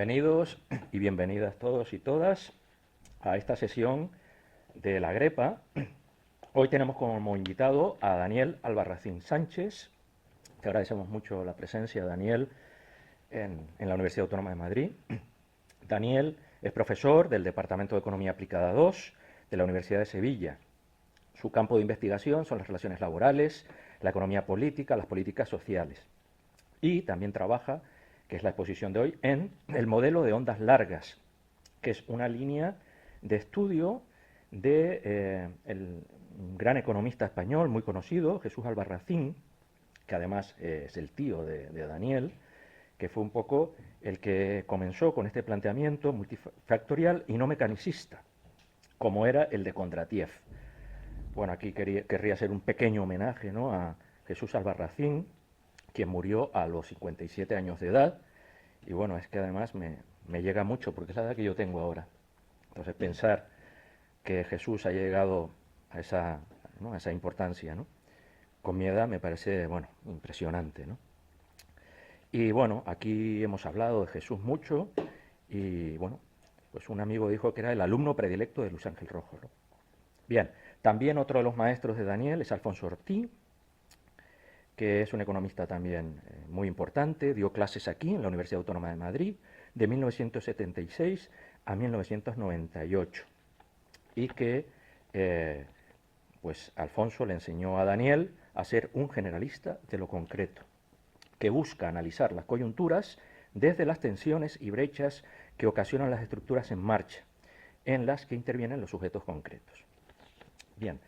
Bienvenidos y bienvenidas todos y todas a esta sesión de la Grepa. Hoy tenemos como invitado a Daniel Albarracín Sánchez. Te agradecemos mucho la presencia, Daniel, en la Universidad Autónoma de Madrid. Daniel es profesor del Departamento de Economía Aplicada 2 de la Universidad de Sevilla. Su campo de investigación son las relaciones laborales, la economía política, las políticas sociales. Y también trabaja, que es la exposición de hoy, en el modelo de ondas largas, que es una línea de estudio de un gran economista español muy conocido, Jesús Albarracín, que además es el tío de Daniel, que fue un poco el que comenzó con este planteamiento multifactorial y no mecanicista, como era el de Kondratiev. Bueno, aquí querría hacer un pequeño homenaje, ¿no?, a Jesús Albarracín, quien murió a los 57 años de edad, y bueno, es que además me llega mucho, porque es la edad que yo tengo ahora. Entonces pensar que Jesús haya llegado a esa, ¿no?, a esa importancia, ¿no?, con mi edad me parece, bueno, impresionante, ¿no? Y bueno, aquí hemos hablado de Jesús mucho, y bueno, pues un amigo dijo que era el alumno predilecto de Luis Ángel Rojo, ¿no? Bien, también otro de los maestros de Daniel es Alfonso Ortí, que es un economista también muy importante, dio clases aquí en la Universidad Autónoma de Madrid de 1976 a 1998 y que pues Alfonso le enseñó a Daniel a ser un generalista de lo concreto, que busca analizar las coyunturas desde las tensiones y brechas que ocasionan las estructuras en marcha, en las que intervienen los sujetos concretos. Bien,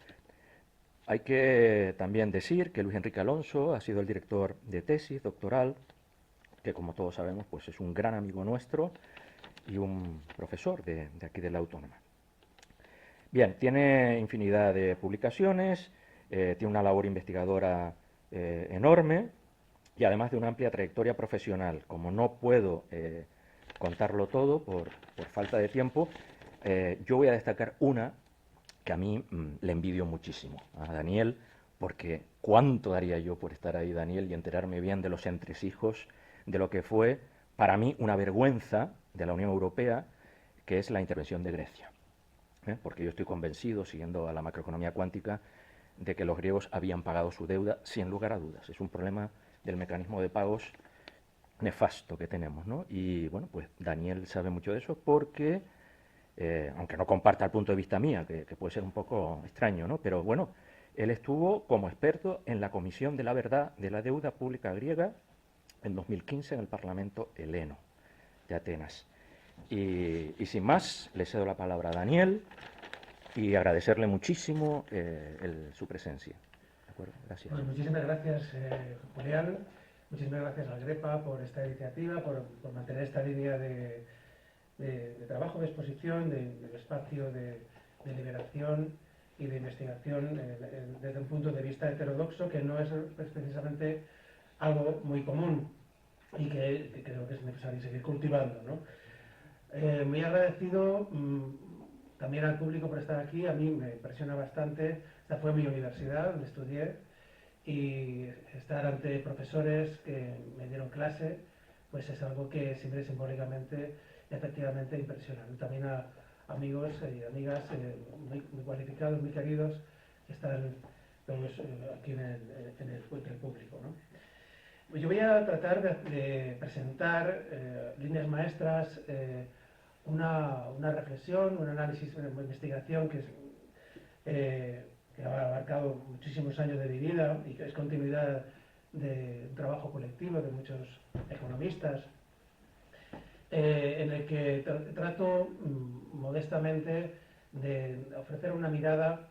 hay que también decir que Luis Enrique Alonso ha sido el director de tesis doctoral, que como todos sabemos pues es un gran amigo nuestro y un profesor de aquí de la Autónoma. Bien, tiene infinidad de publicaciones, tiene una labor investigadora enorme y además de una amplia trayectoria profesional. Como no puedo contarlo todo por falta de tiempo, yo voy a destacar una que a mí le envidio muchísimo a Daniel, porque cuánto daría yo por estar ahí, Daniel, y enterarme bien de los entresijos de lo que fue para mí una vergüenza de la Unión Europea, que es la intervención de Grecia. Porque yo estoy convencido, siguiendo a la macroeconomía cuántica, de que los griegos habían pagado su deuda sin lugar a dudas. Es un problema del mecanismo de pagos nefasto que tenemos, ¿no? Y bueno, pues Daniel sabe mucho de eso porque aunque no comparta el punto de vista mía, que puede ser un poco extraño, ¿no? Pero bueno, él estuvo como experto en la Comisión de la Verdad de la Deuda Pública Griega en 2015 en el Parlamento heleno de Atenas. Y sin más, le cedo la palabra a Daniel y agradecerle muchísimo su presencia. ¿De acuerdo? Gracias. Pues muchísimas gracias, Julián. Muchísimas gracias a Grepa por esta iniciativa, por mantener esta línea de trabajo, de exposición, del espacio de liberación y de investigación desde un punto de vista heterodoxo, que no es precisamente algo muy común y que creo que es necesario seguir cultivando, ¿no? Muy agradecido también al público por estar aquí. A mí me impresiona bastante. Esta fue mi universidad donde estudié, y estar ante profesores que me dieron clase pues es algo que siempre simbólicamente y efectivamente impresiona. También a amigos y amigas muy cualificados, muy queridos, que están pues, aquí entre el público, ¿no? Yo voy a tratar de presentar líneas maestras, una reflexión, un análisis, una investigación que ha abarcado muchísimos años de mi vida y que es continuidad de un trabajo colectivo de muchos economistas, en el que trato modestamente de ofrecer una mirada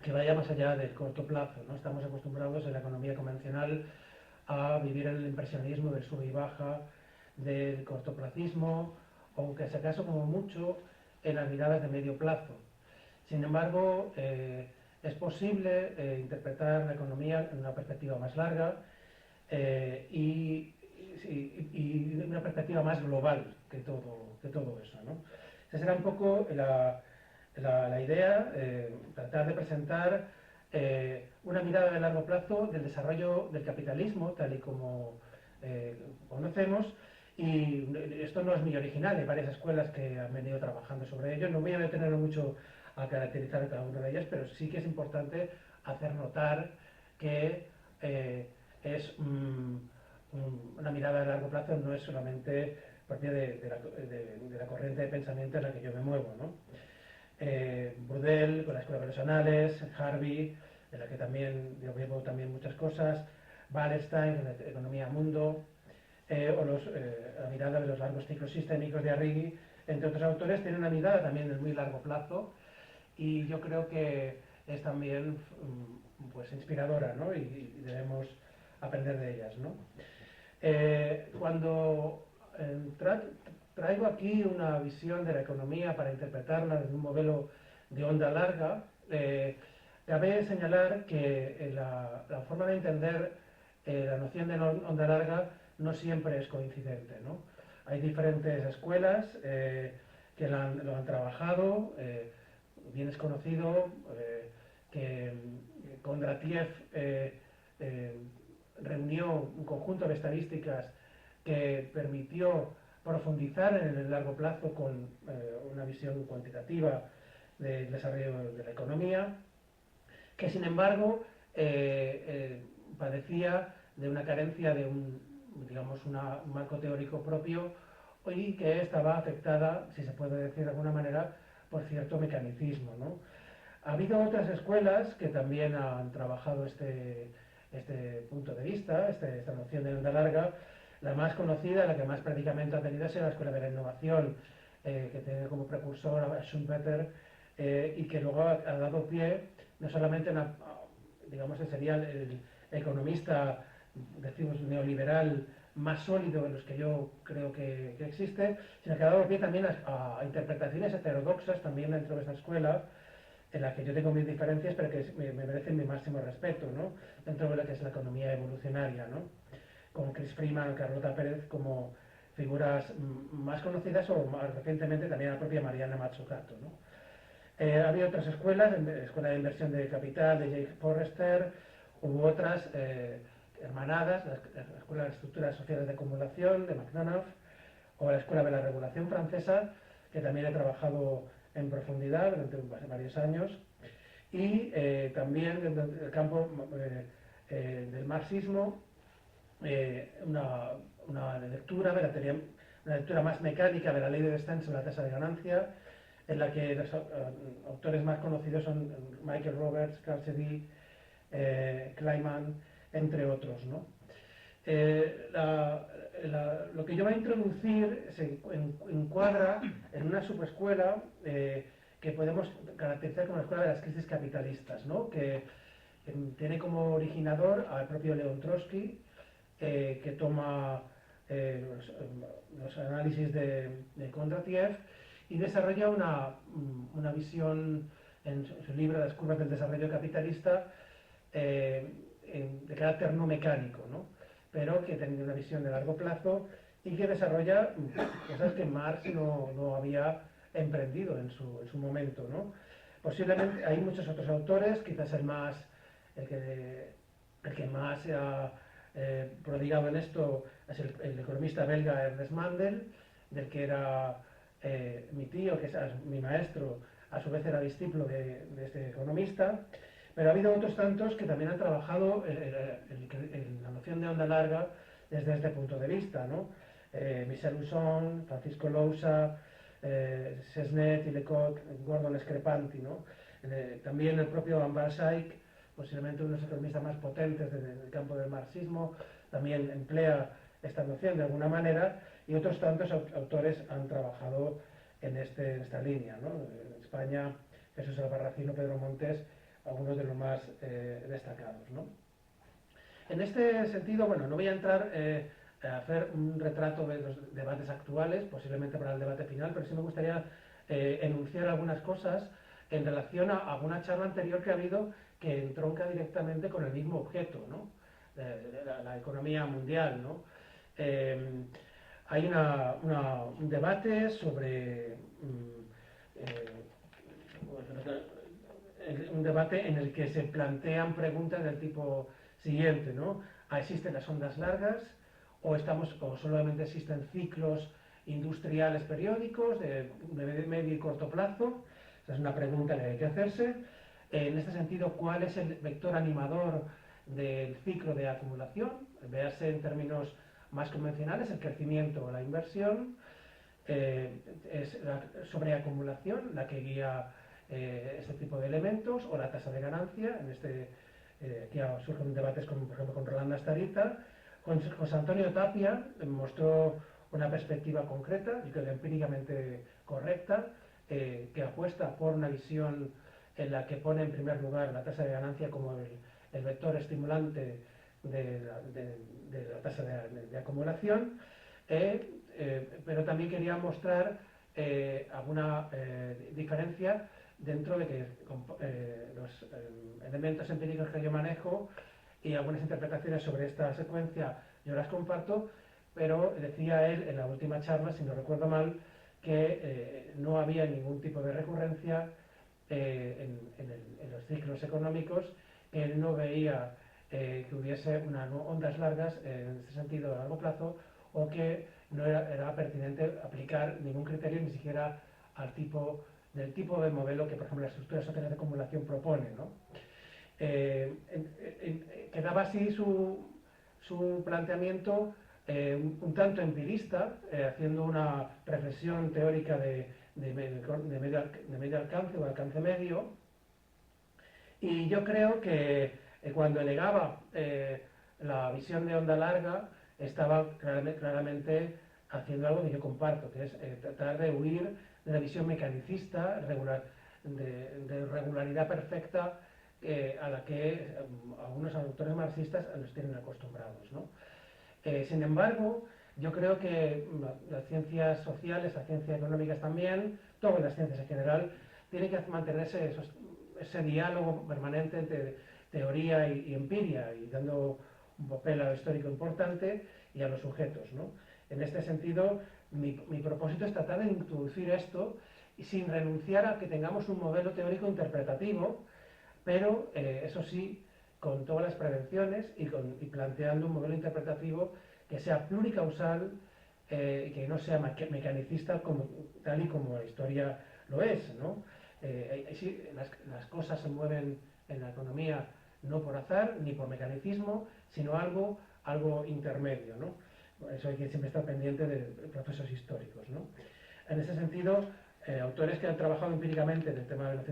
que vaya más allá del corto plazo, ¿no? Estamos acostumbrados en la economía convencional a vivir en el impresionismo del sube y baja, del cortoplacismo, o que si acaso como mucho en las miradas de medio plazo. Sin embargo, es posible interpretar la economía en una perspectiva más larga y una perspectiva más global que todo eso, ¿no? Esa será un poco la idea, tratar de presentar una mirada de largo plazo del desarrollo del capitalismo, tal y como conocemos, Y esto no es muy original, hay varias escuelas que han venido trabajando sobre ello. No voy a detenerme mucho a caracterizar cada una de ellas, pero sí que es importante hacer notar que es una mirada de largo plazo, no es solamente propia de la corriente de pensamiento en la que yo me muevo, ¿no? Brudel, con la Escuela de los Anales, Harvey, en la que también yo veo también muchas cosas, Wallerstein, en la Economía Mundo, la mirada de los largos ciclos sistémicos de Arrighi, entre otros autores, tienen una mirada también de muy largo plazo y yo creo que es también pues inspiradora, ¿no? Y debemos aprender de ellas, ¿no? Cuando traigo aquí una visión de la economía para interpretarla desde un modelo de onda larga, cabe señalar que la forma de entender la noción de onda larga no siempre es coincidente, ¿no? Hay diferentes escuelas que lo han trabajado, bien es conocido que Kondratiev reunió un conjunto de estadísticas que permitió profundizar en el largo plazo con una visión cuantitativa del desarrollo de la economía, que sin embargo padecía de una carencia de digamos, un marco teórico propio y que estaba afectada, si se puede decir de alguna manera, por cierto mecanicismo, ¿no? Ha habido otras escuelas que también han trabajado este punto de vista, esta noción de onda larga. La más conocida, la que más prácticamente ha tenido, es la Escuela de la Innovación, que tiene como precursor a Schumpeter y que luego ha dado pie no solamente digamos que sería el economista, decimos, neoliberal más sólido de los que yo creo que existe, sino que ha dado pie también a interpretaciones heterodoxas también dentro de esa escuela, en la que yo tengo mis diferencias, pero que me merecen mi máximo respeto, ¿no? Dentro de lo que es la economía evolucionaria, ¿no? Con Chris Freeman o Carlota Pérez como figuras más conocidas, o más recientemente también la propia Mariana Mazzucato, ¿no? Había otras escuelas, Escuela de Inversión de Capital de Jake Forrester, hubo otras hermanadas, la Escuela de Estructuras Sociales de Acumulación de McDonough, o la Escuela de la Regulación Francesa, que también he trabajado en profundidad durante varios años, y también dentro del campo del marxismo, una lectura de la teoría, una lectura más mecánica de la ley de descenso de la tasa de ganancia, en la que los autores más conocidos son Michael Roberts, Carl Sedey, Kleiman, entre otros, ¿no? Lo que yo voy a introducir se encuadra en una subescuela que podemos caracterizar como la escuela de las crisis capitalistas, ¿no? Que tiene como originador al propio León Trotsky, que toma los análisis de Kondratiev y desarrolla una visión en su libro Las curvas del desarrollo capitalista de carácter no mecánico, ¿no? Pero que tiene una visión de largo plazo y que desarrolla cosas que Marx no había emprendido en su momento, ¿no? Posiblemente hay muchos otros autores, quizás el que más se ha prodigado en esto es el economista belga Ernest Mandel, del que era mi tío, que es mi maestro, a su vez era discípulo de este economista. Pero ha habido otros tantos que también han trabajado en la noción de onda larga desde este punto de vista, ¿no? Michel Usson, Francisco Lousa, Sesnet, Lecoq, Gordon Screpanti, ¿no? También el propio Ambar Shaikh, posiblemente uno de los economistas más potentes del campo del marxismo, también emplea esta noción de alguna manera, y otros tantos autores han trabajado en esta línea, ¿no? En España, Jesús Albarracín, Pedro Montes, algunos de los más destacados, ¿no? En este sentido, bueno, no voy a entrar a hacer un retrato de los debates actuales, posiblemente para el debate final, pero sí me gustaría enunciar algunas cosas en relación a alguna charla anterior que ha habido que entronca directamente con el mismo objeto, ¿no? La economía mundial, ¿no? Hay un debate sobre un debate en el que se plantean preguntas del tipo siguiente, ¿no? ¿Existen las ondas largas o solamente existen ciclos industriales periódicos de medio y corto plazo. Esa es una pregunta que hay que hacerse. En este sentido, ¿cuál es el vector animador del ciclo de acumulación? Véase en términos más convencionales, el crecimiento o la inversión. Es la sobreacumulación la que guía este tipo de elementos, o la tasa de ganancia. Aquí surgen debates, por ejemplo, con Rolando Astarita. José Antonio Tapia mostró una perspectiva concreta, y creo que empíricamente correcta, que apuesta por una visión en la que pone en primer lugar la tasa de ganancia como el vector estimulante de la tasa de acumulación, pero también quería mostrar alguna diferencia dentro de que los elementos empíricos que yo manejo y algunas interpretaciones sobre esta secuencia yo las comparto, pero decía él en la última charla, si no recuerdo mal, que no había ningún tipo de recurrencia en los ciclos económicos. Él no veía que hubiese unas ondas largas en este sentido a largo plazo, o que no era pertinente aplicar ningún criterio, ni siquiera del tipo de modelo que, por ejemplo, las estructuras sociales de acumulación propone, ¿no? Quedaba así su planteamiento un tanto empirista, haciendo una reflexión teórica de medio alcance o alcance medio. Y yo creo que cuando negaba la visión de onda larga, estaba claramente haciendo algo que yo comparto, que es tratar de huir de la visión mecanicista, de regularidad perfecta, a la que algunos autores marxistas nos tienen acostumbrados, ¿no? Sin embargo, yo creo que las ciencias sociales, las ciencias económicas también, todas las ciencias en general, tienen que mantenerse ese diálogo permanente entre teoría y empiria, y dando un papel a lo histórico importante y a los sujetos, ¿no? En este sentido, mi propósito es tratar de introducir esto y sin renunciar a que tengamos un modelo teórico interpretativo, pero eso sí, con todas las prevenciones y planteando un modelo interpretativo que sea pluricausal, que no sea mecanicista tal y como la historia lo es, ¿no? Sí, las cosas se mueven en la economía no por azar ni por mecanicismo, sino algo intermedio, ¿no? Por eso hay que siempre estar pendiente de procesos históricos, ¿no? En ese sentido, autores que han trabajado empíricamente en el tema de la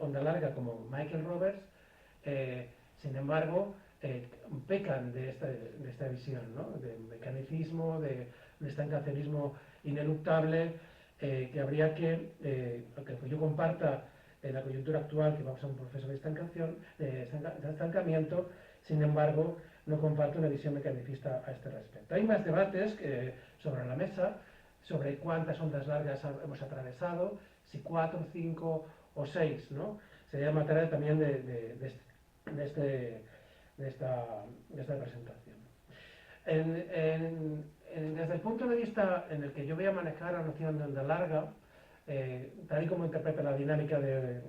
onda larga, como Michael Roberts, sin embargo, pecan de esta visión, ¿no? De mecanicismo, de un estancacionismo ineluctable, que habría que, aunque yo comparta en la coyuntura actual que vamos a un proceso de estancamiento, sin embargo, no comparto una visión mecanicista a este respecto. Hay más debates sobre la mesa, sobre cuántas ondas largas hemos atravesado, si 4, 5 o 6, ¿no? Sería materia también de esta presentación. Desde el punto de vista en el que yo voy a manejar la noción de onda larga, tal y como interpreta las dinámicas de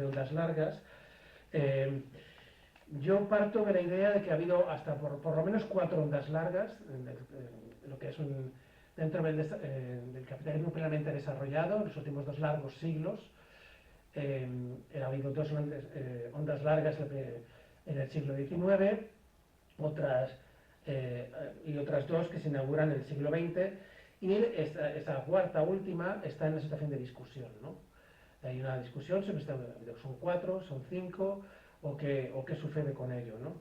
ondas largas, yo parto de la idea de que ha habido hasta por lo menos 4 ondas largas, lo que es dentro del capitalismo plenamente desarrollado, en los últimos 2 largos siglos. Ha habido 2 ondas largas en el siglo XIX, y otras 2 que se inauguran en el siglo XX, y esta cuarta última está en la situación de discusión, ¿no? Hay una discusión sobre si son 4, son 5, o qué sucede con ello, ¿no?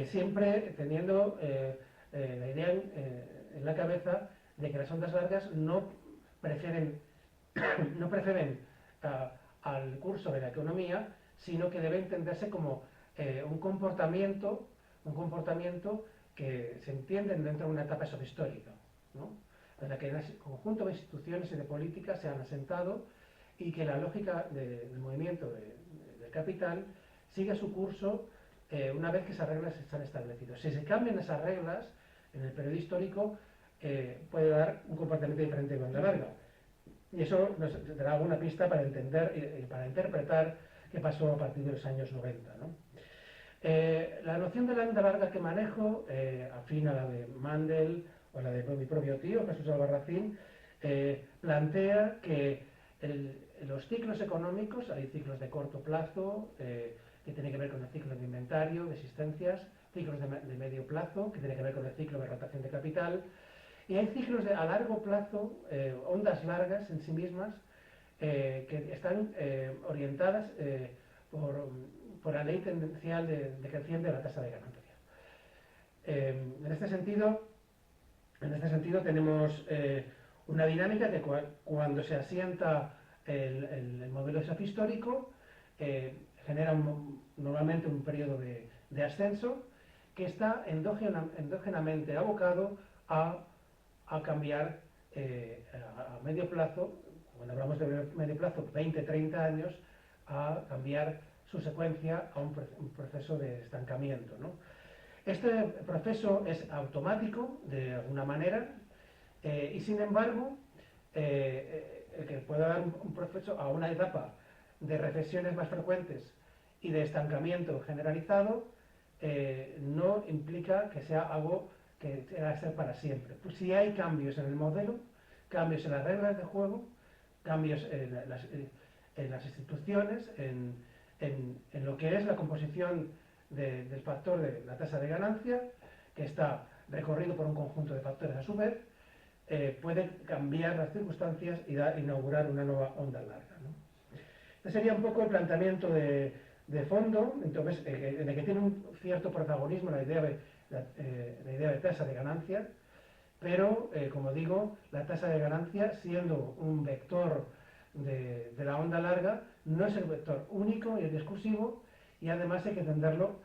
Siempre teniendo la idea en la cabeza de que las ondas largas no preceden al curso de la economía, sino que debe entenderse como un comportamiento que se entiende dentro de una etapa subhistórica, ¿no? En la que un conjunto de instituciones y de políticas se han asentado, y que la lógica del movimiento del capital sigue su curso una vez que esas reglas están establecidas. Si se cambian esas reglas en el periodo histórico, puede dar un comportamiento diferente de onda larga. Y eso nos dará alguna pista para entender y para interpretar qué pasó a partir de los años 90, ¿no? La noción de la onda larga que manejo, afín a la de Mandel o la de mi propio tío, Jesús Albarracín, plantea que los ciclos económicos, hay ciclos de corto plazo, que tienen que ver con el ciclo de inventario, de existencias, ciclos de medio plazo, que tienen que ver con el ciclo de rotación de capital, y hay ciclos a largo plazo, ondas largas en sí mismas, que están orientadas por la ley tendencial de creciente de la tasa de ganancia. En este sentido tenemos una dinámica que cuando se asienta el modelo SAF histórico, genera normalmente un periodo de ascenso que está endógenamente abocado a cambiar a medio plazo, cuando hablamos de medio plazo, 20-30 años, a cambiar su secuencia a un proceso de estancamiento, ¿no? Este proceso es automático, de alguna manera, y sin embargo, el que pueda dar un proceso a una etapa de reflexiones más frecuentes y de estancamiento generalizado, no implica que sea algo que tenga que ser para siempre. Pues si hay cambios en el modelo, cambios en las reglas de juego, cambios en las instituciones, en lo que es la composición del factor de la tasa de ganancia, que está recorrido por un conjunto de factores a su vez, puede cambiar las circunstancias y inaugurar una nueva onda larga, ¿no? Este sería un poco el planteamiento de fondo, entonces, en el que tiene un cierto protagonismo la idea de tasa de ganancia, pero, como digo, la tasa de ganancia, siendo un vector de la onda larga, no es el vector único y el discursivo, y además hay que entenderlo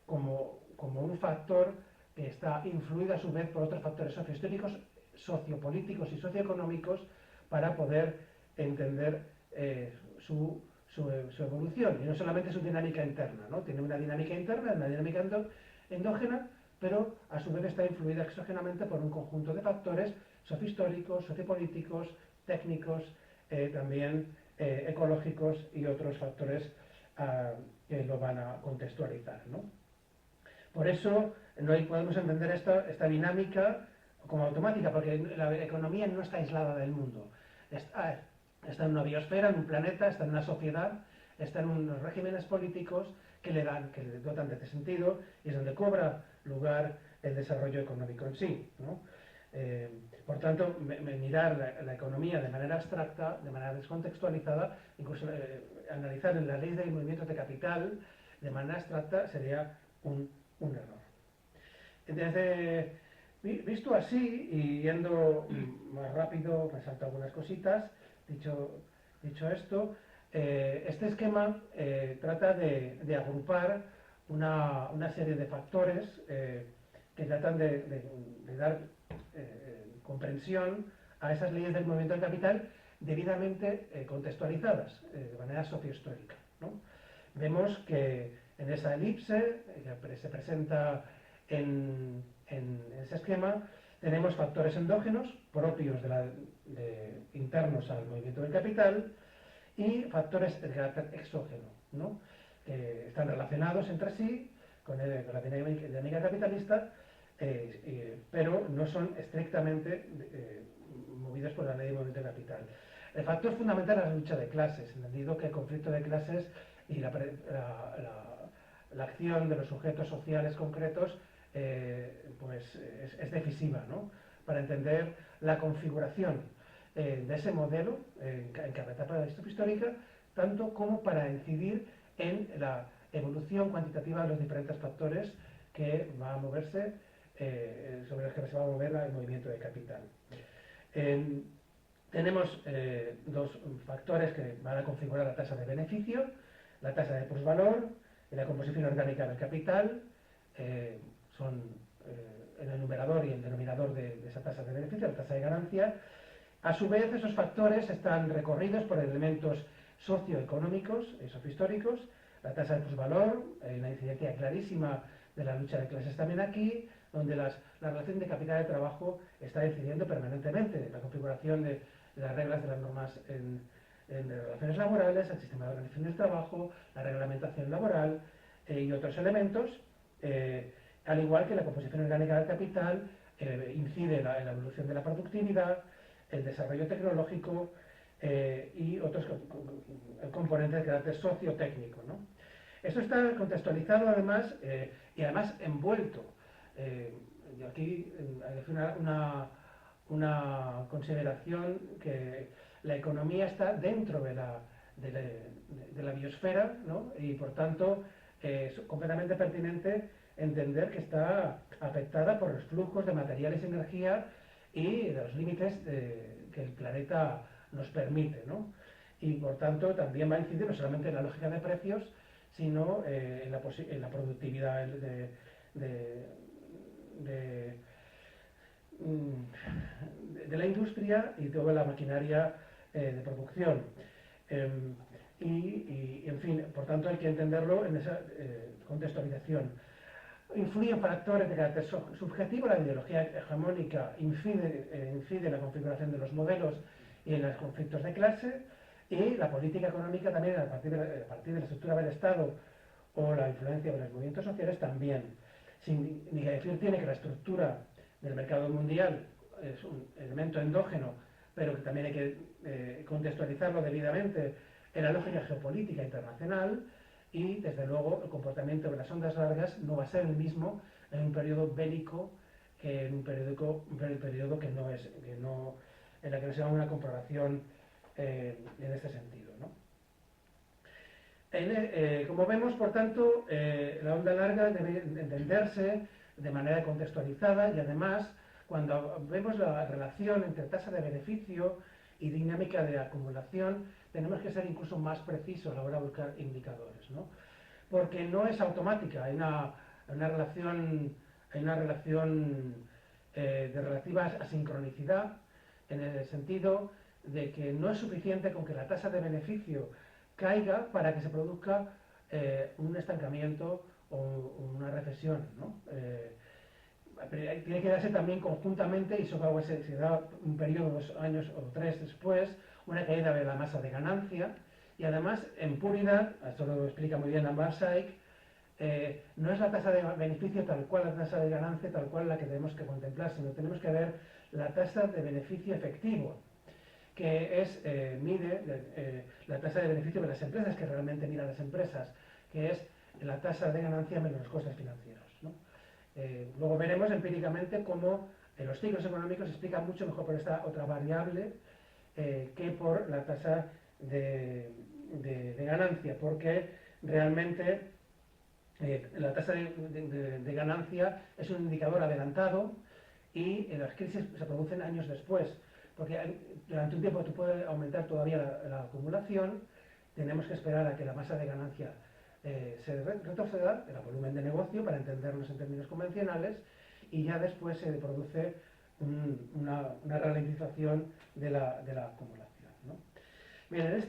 como un factor que está influido a su vez por otros factores sociohistóricos, sociopolíticos y socioeconómicos para poder entender su evolución, y no solamente su dinámica interna, ¿no? Tiene una dinámica interna, una dinámica endógena, pero a su vez está influida exógenamente por un conjunto de factores sociohistóricos, sociopolíticos, técnicos, también ecológicos y otros factores que lo van a contextualizar, ¿no? Por eso no podemos entender esta dinámica como automática, porque la economía no está aislada del mundo. Está en una biosfera, en un planeta, está en una sociedad, está en unos regímenes políticos que le dotan de este sentido, y es donde cobra lugar el desarrollo económico en sí, ¿no? Por tanto, mirar la economía de manera abstracta, de manera descontextualizada, incluso analizar en las leyes de movimientos de capital de manera abstracta sería un error. Entonces, visto así y yendo más rápido, me salto algunas cositas. Dicho esto, este esquema trata de agrupar una serie de factores que tratan de dar comprensión a esas leyes del movimiento del capital debidamente contextualizadas de manera sociohistórica, ¿no? Vemos que en esa elipse que se presenta en ese esquema, tenemos factores endógenos propios internos al movimiento del capital y factores de carácter exógeno, ¿no? Que están relacionados entre sí con la dinámica capitalista, pero no son estrictamente movidos por la ley de movimiento de capital. El factor fundamental es la lucha de clases, entendido que el conflicto de clases y la acción de los sujetos sociales concretos pues es decisiva, ¿no? Para entender la configuración de ese modelo en cada etapa de la historia histórica, tanto como para incidir en la evolución cuantitativa de los diferentes factores que va a moverse, sobre los que se va a mover el movimiento de capital. Tenemos dos factores que van a configurar la tasa de beneficio, la tasa de plusvalor y la composición orgánica del capital. Son en el numerador y el denominador de esa tasa de beneficio, la tasa de ganancia. A su vez, esos factores están recorridos por elementos socioeconómicos y sociohistóricos. La tasa de plusvalor, una incidencia clarísima de la lucha de clases también aquí, donde la relación de capital de trabajo está incidiendo permanentemente, la configuración de las reglas de las normas de relaciones laborales, el sistema de organización del trabajo, la reglamentación laboral y otros elementos, al igual que la composición orgánica del capital incide en la evolución de la productividad, el desarrollo tecnológico y otros componentes de carácter sociotécnico, ¿no? Esto está contextualizado además y además envuelto. Y aquí hay una consideración que la economía está dentro de la biosfera, ¿no? Y por tanto es completamente pertinente entender que está afectada por los flujos de materiales y energía y de los límites que el planeta nos permite, ¿no? Y por tanto también va a incidir no solamente en la lógica de precios, sino en la productividad de la industria y toda la maquinaria de producción. En fin, por tanto hay que entenderlo en esa contextualización. Influyen factores de carácter subjetivo, la ideología hegemónica incide en la configuración de los modelos y en los conflictos de clase, y la política económica también, a partir de la estructura del Estado o la influencia de los movimientos sociales también. Sin ni que decir tiene que la estructura del mercado mundial es un elemento endógeno, pero que también hay que contextualizarlo debidamente en la lógica geopolítica internacional, y desde luego el comportamiento de las ondas largas no va a ser el mismo en un periodo bélico que en un periodo que no es, en la que no se da una comprobación en este sentido, ¿no? Como vemos, por tanto, la onda larga debe entenderse de manera contextualizada, y además, cuando vemos la relación entre tasa de beneficio y dinámica de acumulación, tenemos que ser incluso más precisos a la hora de buscar indicadores, ¿no? Porque no es automática, hay una relación de relativa asincronicidad, en el sentido de que no es suficiente con que la tasa de beneficio caiga para que se produzca un estancamiento o una recesión, ¿no? Tiene que darse también conjuntamente, y eso se da un periodo, 2 años o 3 después, una caída de la masa de ganancia, y además en puridad, esto lo explica muy bien Amar Shaikh, no es la tasa de beneficio tal cual, la tasa de ganancia tal cual la que tenemos que contemplar, sino tenemos que ver la tasa de beneficio efectivo, que mide la tasa de beneficio de las empresas, que realmente mira las empresas, que es la tasa de ganancia menos los costes financieros, ¿no? Luego veremos empíricamente cómo los ciclos económicos se explican mucho mejor por esta otra variable que por la tasa de ganancia, porque realmente la tasa de ganancia es un indicador adelantado, y las crisis se producen años después, porque durante un tiempo tú puedes aumentar todavía la acumulación, tenemos que esperar a que la masa de ganancia se retroceda, el volumen de negocio, para entendernos en términos convencionales, y ya después se produce una ralentización de la acumulación, ¿no? Bien,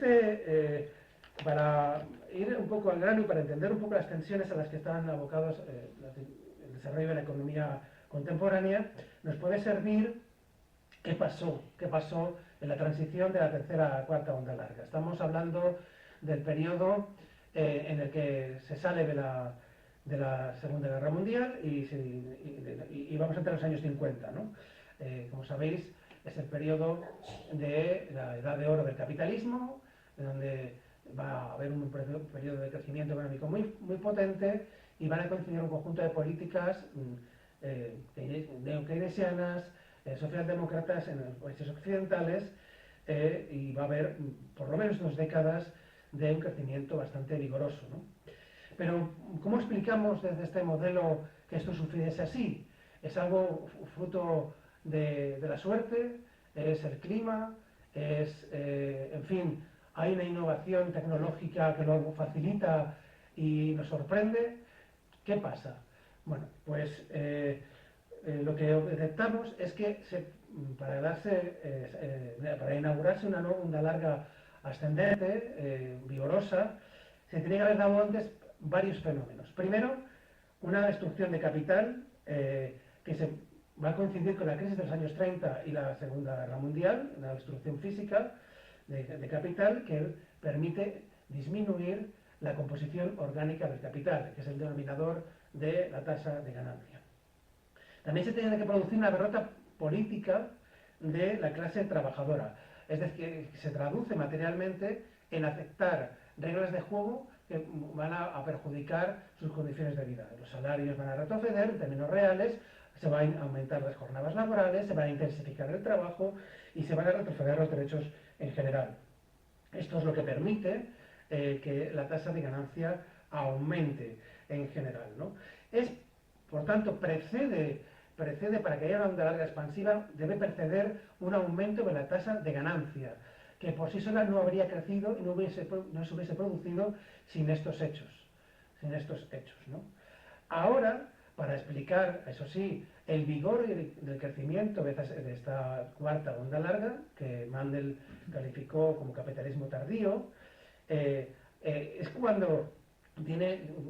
para ir un poco al grano y para entender un poco las tensiones a las que están abocados el desarrollo de la economía contemporánea, nos puede servir qué pasó en la transición de la tercera a cuarta onda larga. Estamos hablando del periodo en el que se sale de la Segunda Guerra Mundial y vamos entre los años 50, ¿no? Como sabéis, es el periodo de la edad de oro del capitalismo, donde va a haber un periodo de crecimiento económico muy, muy potente, y van a coincidir un conjunto de políticas neokeynesianas, socialdemócratas en los países occidentales, y va a haber por lo menos 2 décadas de un crecimiento bastante vigoroso, ¿no? Pero, ¿cómo explicamos desde este modelo que esto sucediese así? ¿Es algo fruto de la suerte? ¿Es el clima? En fin, hay una innovación tecnológica que lo facilita y nos sorprende? ¿Qué pasa? Bueno, pues lo que detectamos es que para inaugurarse una nueva onda larga ascendente, vigorosa, se tiene que haber dado antes varios fenómenos. Primero, una destrucción de capital que se va a coincidir con la crisis de los años 30 y la Segunda Guerra Mundial, la destrucción física de capital que permite disminuir la composición orgánica del capital, que es el denominador de la tasa de ganancia. También se tiene que producir una derrota política de la clase trabajadora, es decir, que se traduce materialmente en aceptar reglas de juego que van a perjudicar sus condiciones de vida. Los salarios van a retroceder en términos reales, se van a aumentar las jornadas laborales, se va a intensificar el trabajo y se van a retroceder los derechos en general. Esto es lo que permite que la tasa de ganancia aumente en general, ¿no? Por tanto, precede para que haya una onda larga expansiva, debe preceder un aumento de la tasa de ganancia, que por sí sola no habría crecido y no se hubiese producido sin estos hechos, ¿no? Ahora, para explicar, eso sí, el vigor del crecimiento de esta cuarta onda larga, que Mandel calificó como capitalismo tardío, es cuando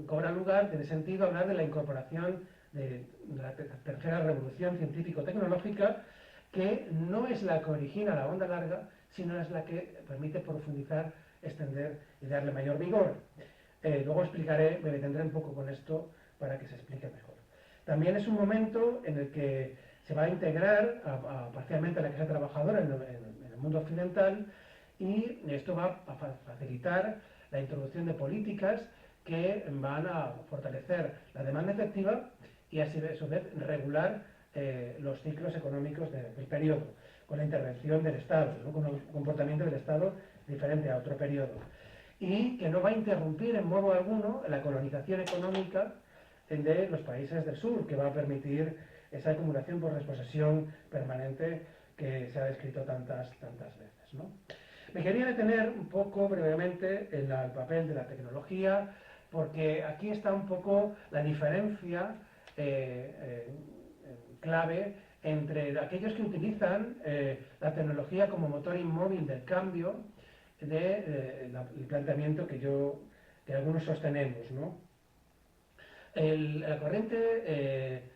cobra lugar, tiene sentido hablar de la incorporación de la tercera revolución científico-tecnológica, que no es la que origina la onda larga, sino es la que permite profundizar, extender y darle mayor vigor. Luego me detendré un poco con esto para que se explique mejor. También es un momento en el que se va a integrar parcialmente a la clase trabajadora en el mundo occidental, y esto va a facilitar la introducción de políticas que van a fortalecer la demanda efectiva y a su vez regular los ciclos económicos del periodo, con la intervención del Estado, ¿no? Con un comportamiento del Estado diferente a otro periodo. Y que no va a interrumpir en modo alguno la colonización económica de los países del sur, que va a permitir esa acumulación por desposesión permanente que se ha descrito tantas veces, ¿no? Me quería detener un poco brevemente en el papel de la tecnología, porque aquí está un poco la diferencia clave entre aquellos que utilizan la tecnología como motor inmóvil del cambio del planteamiento que algunos sostenemos, ¿no? La corriente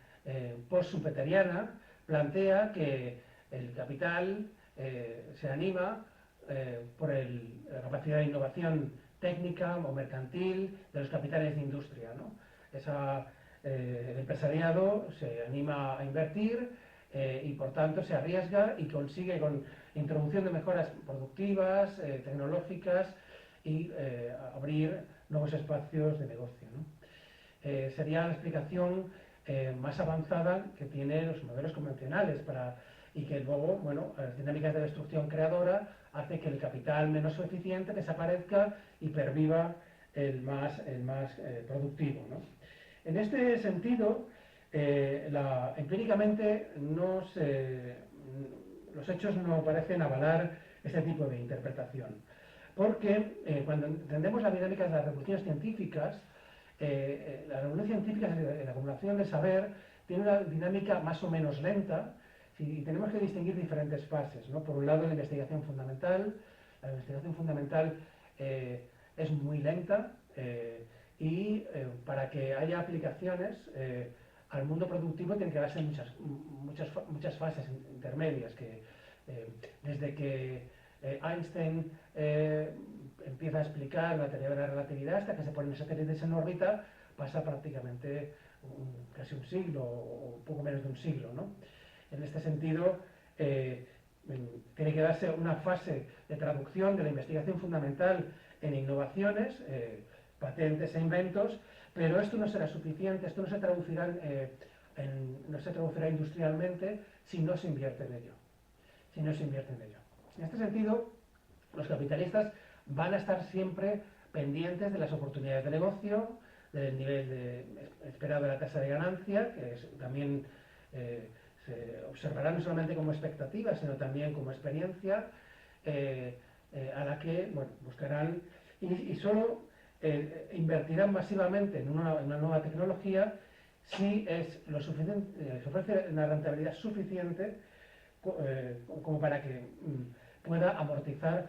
post-schumpeteriana plantea que el capital se anima por la capacidad de innovación técnica o mercantil de los capitales de industria, ¿no? El empresariado se anima a invertir y por tanto se arriesga y consigue con introducción de mejoras productivas, tecnológicas y abrir nuevos espacios de negocio, ¿no? Sería la explicación más avanzada que tienen los modelos convencionales y que luego, bueno, las dinámicas de destrucción creadora hace que el capital menos eficiente desaparezca y perviva el más productivo, ¿no? En este sentido, empíricamente los hechos no parecen avalar este tipo de interpretación, porque cuando entendemos la dinámica de las revoluciones científicas, la revolución científica, la acumulación de saber, tiene una dinámica más o menos lenta, y tenemos que distinguir diferentes fases, ¿no? Por un lado, la investigación fundamental. La investigación fundamental es muy lenta y para que haya aplicaciones al mundo productivo tiene que darse muchas fases intermedias, desde que Einstein empieza a explicar la teoría de la relatividad hasta que se ponen satélites en órbita, pasa prácticamente casi un siglo o un poco menos de un siglo, ¿no? En este sentido, tiene que darse una fase de traducción de la investigación fundamental en innovaciones, patentes e inventos, pero esto no será suficiente, esto no se traducirá industrialmente si no se invierte en ello. En este sentido, los capitalistas van a estar siempre pendientes de las oportunidades de negocio, del nivel esperado de la tasa de ganancia, que también se observará no solamente como expectativa, sino también como experiencia, a la que buscarán y solo invertirán masivamente en una nueva tecnología si se ofrece una rentabilidad suficiente como para que pueda amortizar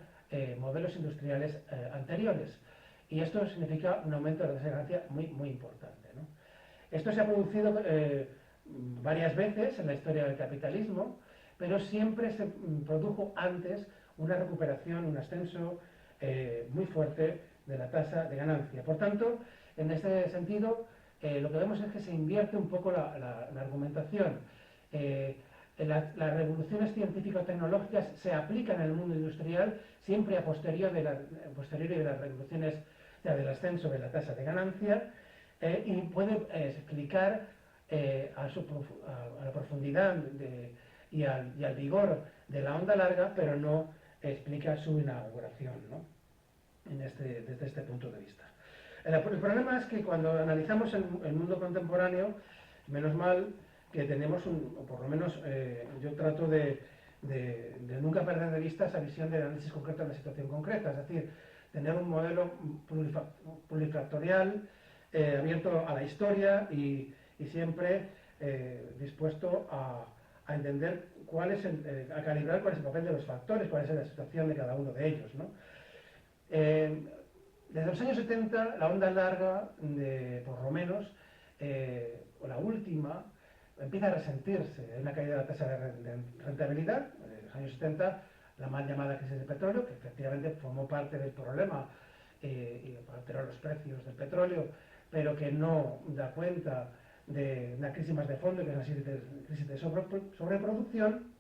modelos industriales anteriores. Y esto significa un aumento de la tasa de ganancia muy, muy importante, ¿no? Esto se ha producido varias veces en la historia del capitalismo, pero siempre se produjo antes una recuperación, un ascenso muy fuerte de la tasa de ganancia. Por tanto, en este sentido, lo que vemos es que se invierte un poco la argumentación. Las revoluciones científico-tecnológicas se aplican en el mundo industrial siempre a posteriori de las revoluciones, del ascenso de la tasa de ganancia, y puede explicar a la profundidad y al vigor de la onda larga, pero no explica su inauguración, ¿no? Desde este punto de vista. El problema es que cuando analizamos el mundo contemporáneo, menos mal que tenemos, o por lo menos yo trato de nunca perder de vista esa visión de análisis concreto de la situación concreta, es decir, tener un modelo plurifactorial, abierto a la historia y siempre dispuesto a entender a calibrar cuál es el papel de los factores, cuál es la situación de cada uno de ellos, ¿no? Desde los años 70, la onda larga, por lo menos, o la última, empieza a resentirse. Hay una caída de la tasa de rentabilidad. En los años 70, la mal llamada crisis del petróleo, que efectivamente formó parte del problema y alteró los precios del petróleo, pero que no da cuenta de una crisis más de fondo, que es una crisis de sobreproducción.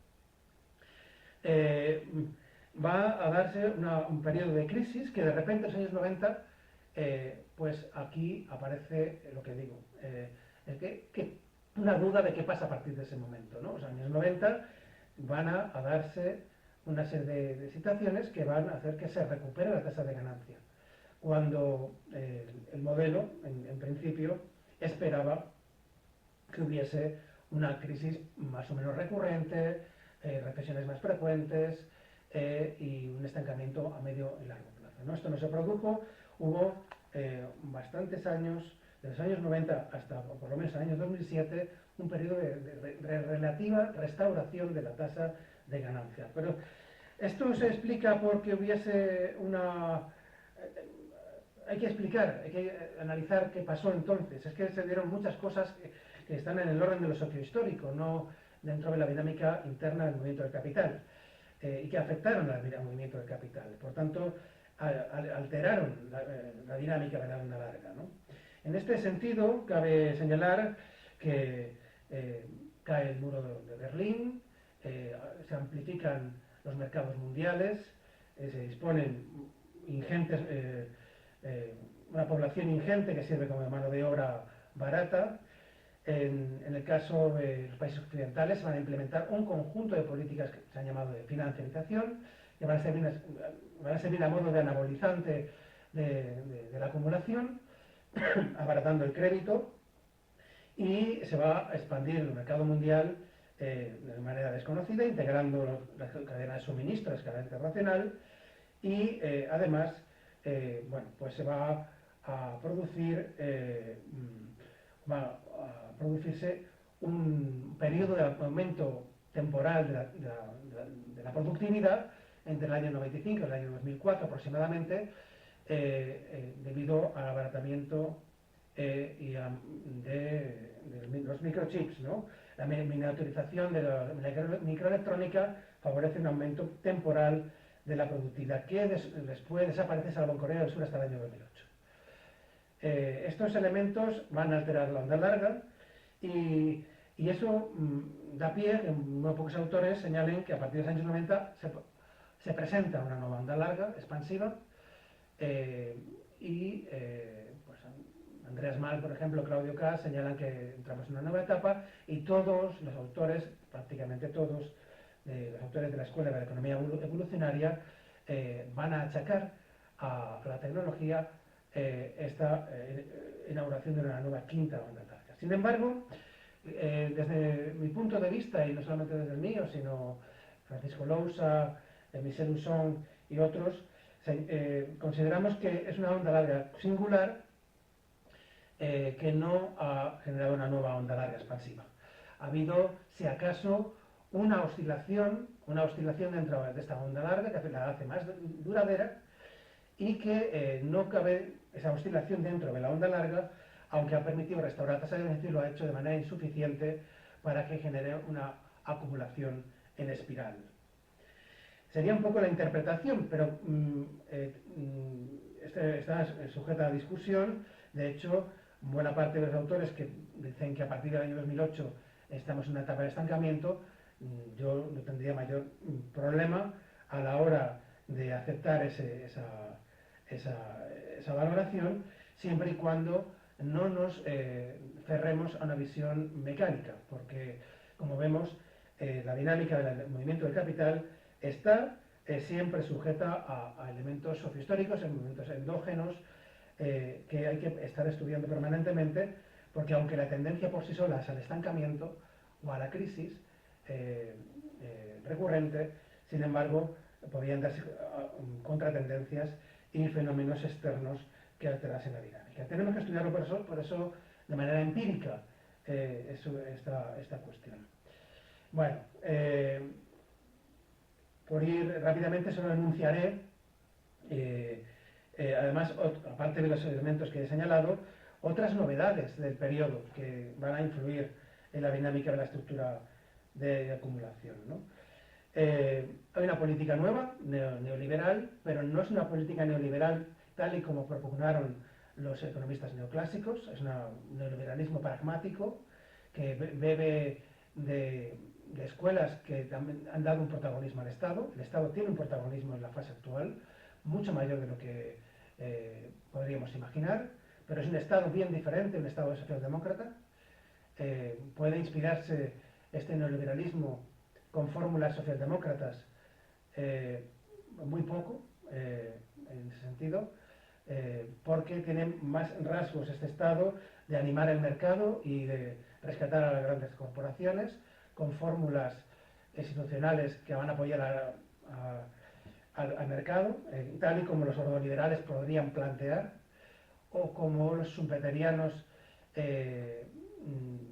Va a darse un periodo de crisis que de repente en los años 90, pues aquí aparece lo que digo, una duda de qué pasa a partir de ese momento, ¿no? Los años 90 van a darse una serie de situaciones que van a hacer que se recupere la tasa de ganancia, cuando el modelo, en principio, esperaba que hubiese una crisis más o menos recurrente, recesiones más frecuentes, y un estancamiento a medio y largo plazo, ¿no? Esto no se produjo, hubo bastantes años, de los años 90 hasta por lo menos el año 2007, un periodo de relativa restauración de la tasa de ganancia. Pero esto se explica porque hubiese hay que explicar, hay que analizar qué pasó entonces. Es que se dieron muchas cosas que están en el orden de lo sociohistórico, no dentro de la dinámica interna del movimiento del capital. Y que afectaron al movimiento del capital. Por tanto, alteraron la dinámica de la onda larga, ¿no? En este sentido, cabe señalar que cae el muro de Berlín, se amplifican los mercados mundiales, se disponen una población ingente que sirve como mano de obra barata. En el caso de los países occidentales se van a implementar un conjunto de políticas que se han llamado de financiarización, que van a servir a modo de anabolizante de la acumulación, abaratando el crédito, y se va a expandir el mercado mundial de manera desconocida, integrando las cadenas de suministro a escala internacional, y además pues se va a producirse un periodo de aumento temporal de la productividad entre el año 95 y el año 2004 aproximadamente, debido al abaratamiento de los microchips, ¿no? La miniaturización de la microelectrónica favorece un aumento temporal de la productividad que después desaparece, salvo en Corea del Sur, hasta el año 2008. Estos elementos van a alterar la onda larga y eso da pie a que muy pocos autores señalen que a partir de los años 90 se presenta una nueva onda larga, expansiva, pues Andreas Malm, por ejemplo, Claudio Kass señalan que entramos en una nueva etapa, y todos los autores, prácticamente todos, los autores de la Escuela de la Economía Evolucionaria, van a achacar a la tecnología esta inauguración de una nueva quinta onda larga. Sin embargo, desde mi punto de vista, y no solamente desde el mío, sino Francisco Lousa, Michel Husson y otros, consideramos que es una onda larga singular, que no ha generado una nueva onda larga expansiva. Ha habido, si acaso, una oscilación dentro de esta onda larga que la hace más duradera, y que no cabe esa oscilación dentro de la onda larga, aunque ha permitido restaurar la tasa de ganancia, lo ha hecho de manera insuficiente para que genere una acumulación en espiral. Sería un poco la interpretación, pero está sujeta a discusión. De hecho, buena parte de los autores que dicen que a partir del año 2008 estamos en una etapa de estancamiento, yo no tendría mayor problema a la hora de aceptar esa valoración, siempre y cuando no nos cerremos a una visión mecánica, porque, como vemos, la dinámica del movimiento del capital está siempre sujeta a elementos sociohistóricos, elementos endógenos, que hay que estar estudiando permanentemente, porque aunque la tendencia por sí sola es al estancamiento o a la crisis recurrente, sin embargo, podrían darse contratendencias y fenómenos externos que alterasen la dinámica. Tenemos que estudiarlo por eso de manera empírica, esta cuestión. Bueno, por ir rápidamente solo enunciaré, además, aparte de los elementos que he señalado, otras novedades del periodo que van a influir en la dinámica de la estructura de acumulación, ¿no? Hay una política nueva, neoliberal, pero no es una política neoliberal tal y como propugnaron los economistas neoclásicos, es un neoliberalismo pragmático que bebe de escuelas que también han dado un protagonismo al Estado. El Estado tiene un protagonismo en la fase actual, mucho mayor de lo que podríamos imaginar, pero es un Estado bien diferente, un Estado socialdemócrata. Puede inspirarse este neoliberalismo con fórmulas socialdemócratas muy poco, en ese sentido, porque tiene más rasgos este Estado de animar el mercado y de rescatar a las grandes corporaciones, con fórmulas institucionales que van a apoyar al mercado, tal y como los ordoliberales podrían plantear, o como los schumpeterianos,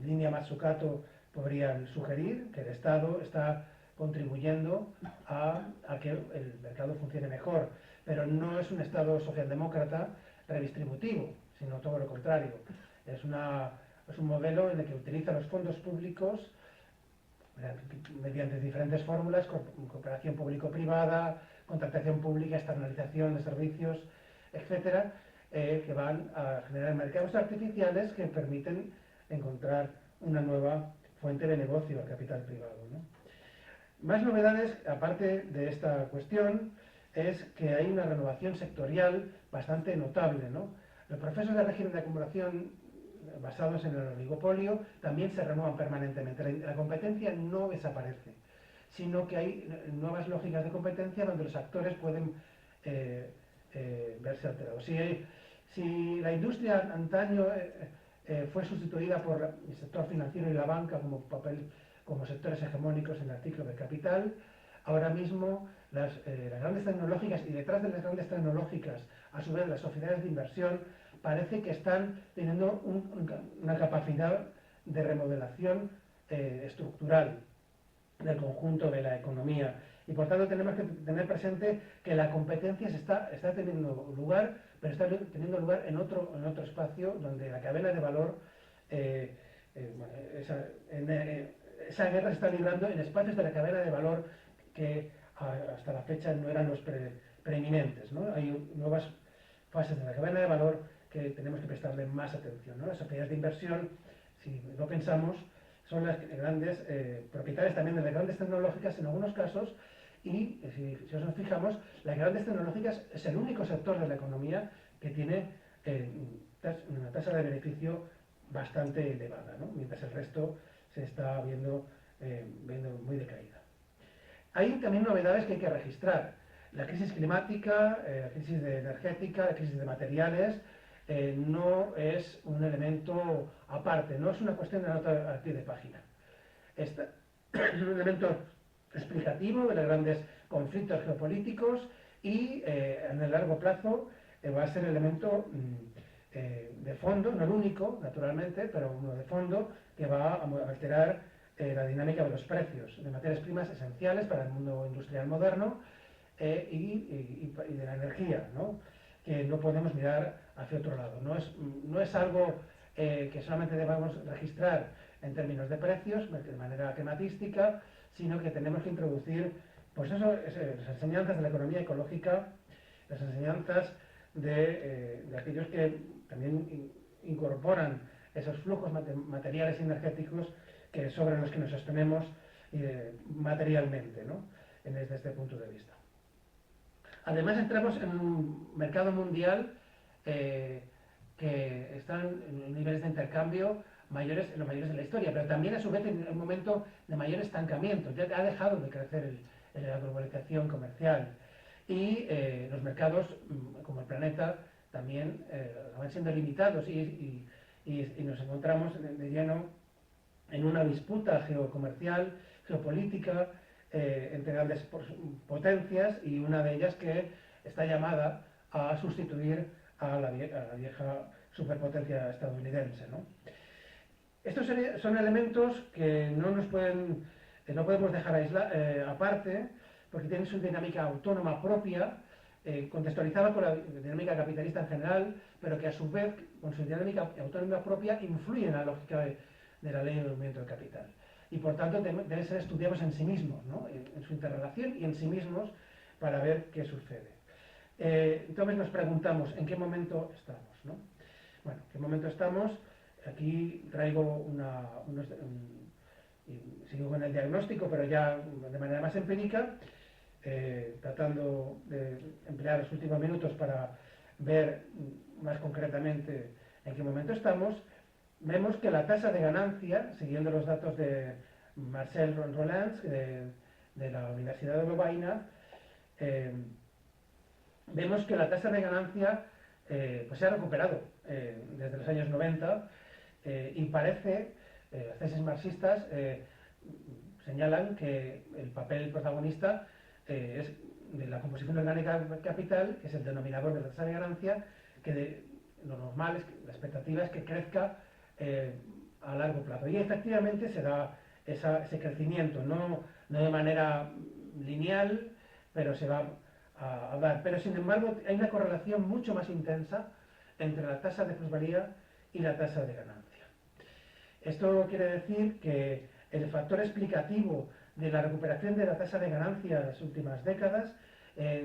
Línea Mazzucato, podrían sugerir, que el Estado está contribuyendo a que el mercado funcione mejor. Pero no es un Estado socialdemócrata redistributivo, sino todo lo contrario. Es un modelo en el que utiliza los fondos públicos mediante diferentes fórmulas, cooperación público-privada, contratación pública, externalización de servicios, etcétera, que van a generar mercados artificiales que permiten encontrar una nueva fuente de negocio al capital privado, ¿no? Más novedades, aparte de esta cuestión, es que hay una renovación sectorial bastante notable, ¿no? Los procesos de régimen de acumulación basados en el oligopolio también se renuevan permanentemente. La competencia no desaparece, sino que hay nuevas lógicas de competencia donde los actores pueden verse alterados. Si la industria antaño fue sustituida por el sector financiero y la banca como sectores hegemónicos en el ciclo del capital, ahora mismo las grandes tecnológicas, y detrás de las grandes tecnológicas, a su vez las sociedades de inversión, parece que están teniendo una capacidad de remodelación estructural del conjunto de la economía. Y por tanto tenemos que tener presente que la competencia está teniendo lugar, pero está teniendo lugar en otro espacio donde la cadena de valor, esa guerra se está librando en espacios de la cadena de valor que hasta la fecha no eran los preeminentes, ¿no? Hay nuevas fases de la cadena de valor que tenemos que prestarle más atención, ¿no? Las sociedades de inversión, si lo pensamos, son las grandes propietarias también de las grandes tecnológicas en algunos casos, y si nos fijamos, las grandes tecnológicas es el único sector de la economía que tiene una tasa de beneficio bastante elevada, ¿no? Mientras el resto se está viendo muy decaída. Hay también novedades que hay que registrar. La crisis climática, la crisis energética, la crisis de materiales, no es un elemento aparte, no es una cuestión de nota al pie de página. Es un elemento explicativo de los grandes conflictos geopolíticos y en el largo plazo va a ser elemento de fondo, no el único, naturalmente, pero uno de fondo que va a alterar la dinámica de los precios de materias primas esenciales para el mundo industrial moderno y de la energía, ¿no? Que no podemos mirar hacia otro lado. No es algo que solamente debamos registrar en términos de precios, de manera tematística, sino que tenemos que introducir Pues eso, las enseñanzas de la economía ecológica, las enseñanzas de aquellos que también incorporan esos flujos materiales y energéticos sobre los que nos sostenemos materialmente, ¿no? Desde este punto de vista. Además entramos en un mercado mundial que están en niveles de intercambio los mayores de la historia, pero también a su vez en un momento de mayor estancamiento. Ya ha dejado de crecer la globalización comercial y los mercados, como el planeta, también van siendo limitados y nos encontramos de lleno en una disputa geocomercial, geopolítica, entre grandes potencias, y una de ellas que está llamada a sustituir a la vieja superpotencia estadounidense, ¿no? Estos son elementos que no podemos dejar aparte, porque tienen su dinámica autónoma propia, contextualizada con la dinámica capitalista en general, pero que a su vez, con su dinámica autónoma propia, influyen en la lógica de la ley del movimiento del capital. Y por tanto deben ser estudiados en sí mismos, ¿no? En su interrelación y en sí mismos, para ver qué sucede. Entonces nos preguntamos en qué momento estamos, ¿no? Bueno, ¿en qué momento estamos? Aquí traigo sigo con el diagnóstico, pero ya de manera más empírica, tratando de emplear los últimos minutos para ver más concretamente en qué momento estamos. Vemos que la tasa de ganancia, siguiendo los datos de Marcel Roland de la Universidad de Lovaina, vemos que la tasa de ganancia pues se ha recuperado desde los años 90 y parece, las tesis marxistas señalan que el papel protagonista es de la composición orgánica del capital, que es el denominador de la tasa de ganancia, que lo normal, la expectativa es que crezca a largo plazo. Y efectivamente se da ese crecimiento, no de manera lineal, pero se va a dar. Pero sin embargo hay una correlación mucho más intensa entre la tasa de plusvalía y la tasa de ganancia. Esto quiere decir que el factor explicativo de la recuperación de la tasa de ganancia en las últimas décadas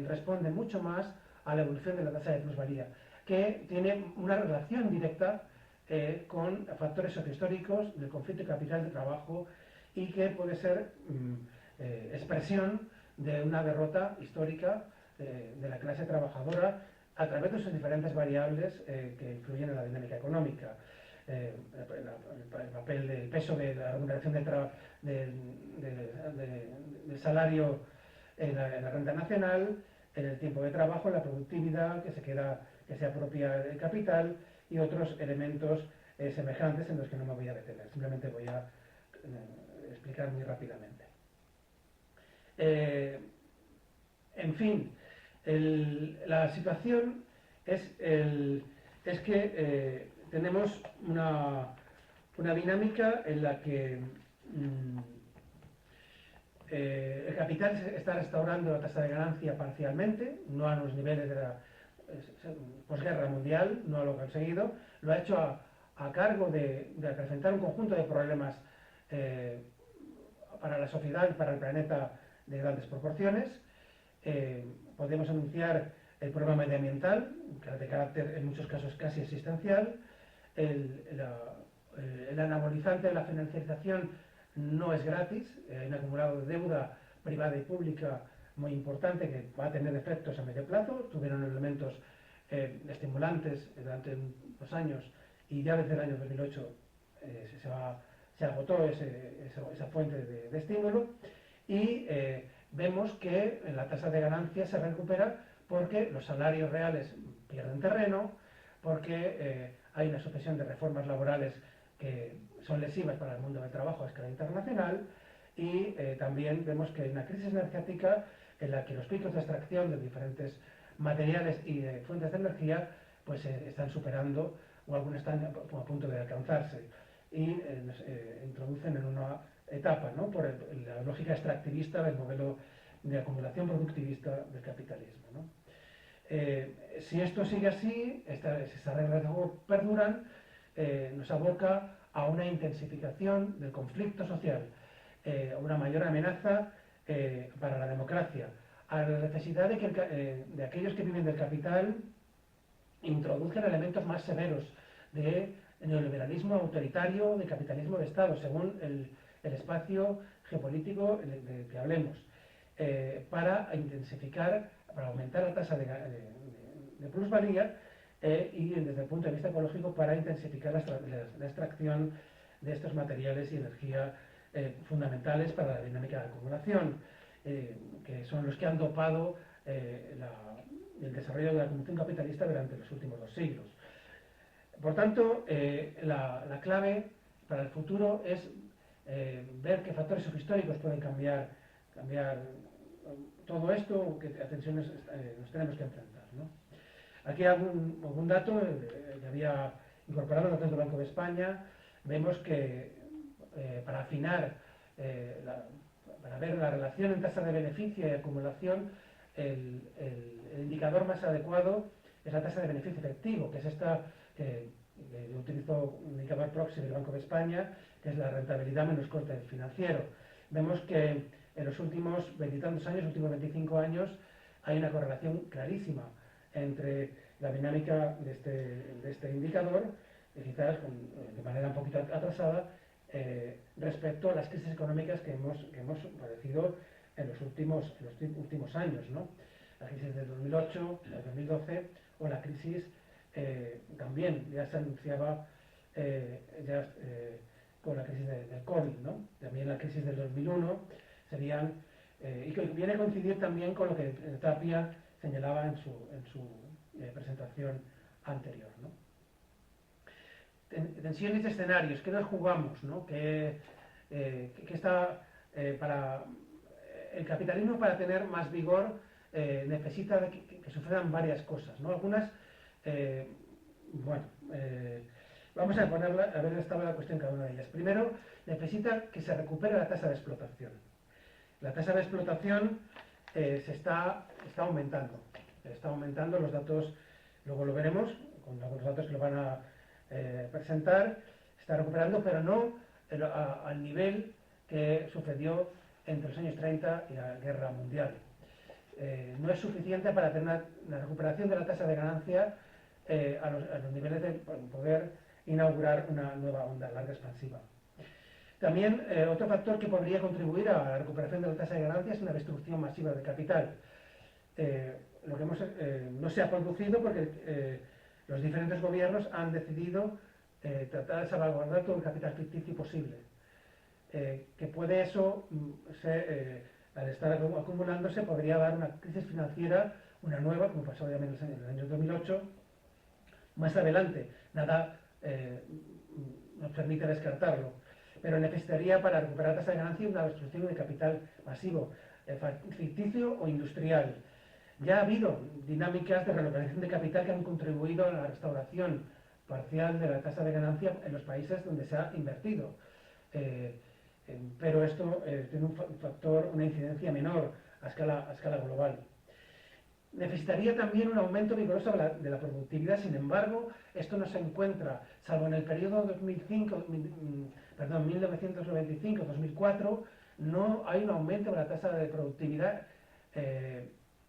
responde mucho más a la evolución de la tasa de plusvalía, que tiene una relación directa con factores sociohistóricos del conflicto de capital de trabajo y que puede ser expresión de una derrota histórica de la clase trabajadora a través de sus diferentes variables que influyen en la dinámica económica. El papel del peso de la remuneración del salario en la renta nacional, en el tiempo de trabajo, en la productividad que se apropia del capital y otros elementos semejantes en los que no me voy a detener. Simplemente voy a explicar muy rápidamente. En fin, la situación es que tenemos una dinámica en la que el capital está restaurando la tasa de ganancia parcialmente, no a los niveles de la posguerra mundial, no lo ha conseguido, lo ha hecho a cargo de acrecentar un conjunto de problemas para la sociedad y para el planeta de grandes proporciones. Podemos anunciar el problema medioambiental, de carácter en muchos casos casi existencial, el anabolizante de la financiarización no es gratis, hay un acumulado de deuda privada y pública muy importante que va a tener efectos a medio plazo, tuvieron elementos estimulantes durante unos años y ya desde el año 2008 se agotó esa fuente de estímulo y vemos que la tasa de ganancia se recupera porque los salarios reales pierden terreno, porque hay una sucesión de reformas laborales que son lesivas para el mundo del trabajo a escala internacional y también vemos que hay una crisis energética en la que los picos de extracción de diferentes materiales y de fuentes de energía pues están superando o algunos están a punto de alcanzarse y nos introducen en una etapa, ¿no?, por la lógica extractivista del modelo de acumulación productivista del capitalismo, ¿no? Si esto sigue así, si estas reglas de juego perduran, nos aboca a una intensificación del conflicto social, a una mayor amenaza para la democracia, a la necesidad de que de aquellos que viven del capital introduzcan elementos más severos de neoliberalismo autoritario, de capitalismo de Estado, según el espacio geopolítico del que hablemos, para intensificar, para aumentar la tasa de plusvalía y desde el punto de vista ecológico para intensificar la extracción de estos materiales y energía fundamentales para la dinámica de acumulación, que son los que han dopado el desarrollo de la acumulación capitalista durante los últimos 2 siglos. Por tanto, la clave para el futuro es ver qué factores subhistóricos pueden cambiar todo esto, qué tensiones nos tenemos que enfrentar, ¿no? Aquí algún dato que había incorporado datos del Banco de España. Vemos que para afinar, para ver la relación en tasa de beneficio y acumulación, el indicador más adecuado es la tasa de beneficio efectivo, que es esta que yo utilizo un indicador proxy del Banco de España, que es la rentabilidad menos coste financiero. Vemos que en los últimos 20 y tantos años, últimos 25 años, hay una correlación clarísima entre la dinámica de este indicador, quizás de manera un poquito atrasada, respecto a las crisis económicas que hemos padecido en los últimos años, ¿no? La crisis del 2008, del 2012, o la crisis también ya se anunciaba con la crisis del COVID, ¿no? También la crisis del 2001 serían, y que viene a coincidir también con lo que Tapia señalaba en su presentación anterior, ¿no? Tensiones de escenarios, ¿qué nos jugamos, ¿no? ¿Qué está para el capitalismo, para tener más vigor, necesita que sucedan varias cosas, ¿no? Algunas, vamos a ver esta la cuestión cada una de ellas. Primero, necesita que se recupere la tasa de explotación. La tasa de explotación se está aumentando. Está aumentando, los datos, luego lo veremos, con algunos datos que lo van a presentar, está recuperando, pero no al nivel que sucedió entre los años 30 y la Guerra Mundial. No es suficiente para tener una recuperación de la tasa de ganancia a los niveles de poder inaugurar una nueva onda larga expansiva. También otro factor que podría contribuir a la recuperación de la tasa de ganancia es una destrucción masiva de capital. Lo que no se ha producido porque los diferentes gobiernos han decidido tratar de salvaguardar todo el capital ficticio posible. Que puede eso, al estar acumulándose, podría dar una crisis financiera, una nueva, como pasó obviamente en el año 2008, más adelante. Nada nos permite descartarlo, pero necesitaría para recuperar tasa de ganancia una destrucción de capital masivo, ficticio o industrial. Ya ha habido dinámicas de relocalización de capital que han contribuido a la restauración parcial de la tasa de ganancia en los países donde se ha invertido. Pero esto tiene un factor, una incidencia menor a escala global. Necesitaría también un aumento vigoroso de la productividad. Sin embargo, esto no se encuentra, salvo en el periodo 1995-2004, no hay un aumento de la tasa de productividad.